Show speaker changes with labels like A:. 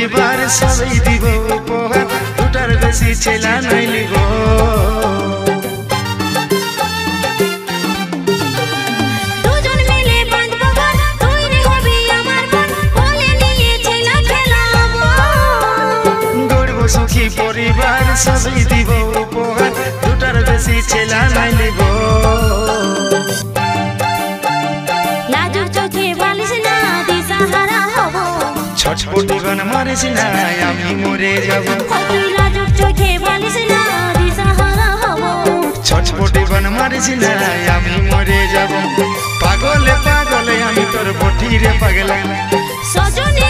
A: পরিবার সবাই দিব উপহার দুটার বেশি ছেলা নাই লিব
B: দুজন মিলে বাঁধব ঘর তুই রে হবি আমার বোন বলে নিয়ে ছেলা খেলাবো
A: গড়ব সুখী পরিবার সবাই দিব উপহার দুটার বেশি ছেলা নাই লিব
B: লাজুক চোখে বালিশ না দিশাহারা হব
A: ছটপটি বান মারিস না আমি মরে যাব
B: তুই লাজুক চোখে বালিশ না দিশাহারা হব
A: ছটপটি বান মারিস না আমি মরে যাব পাগলে পাগলে আমি তোর বটি রে পাগলা
B: সজনে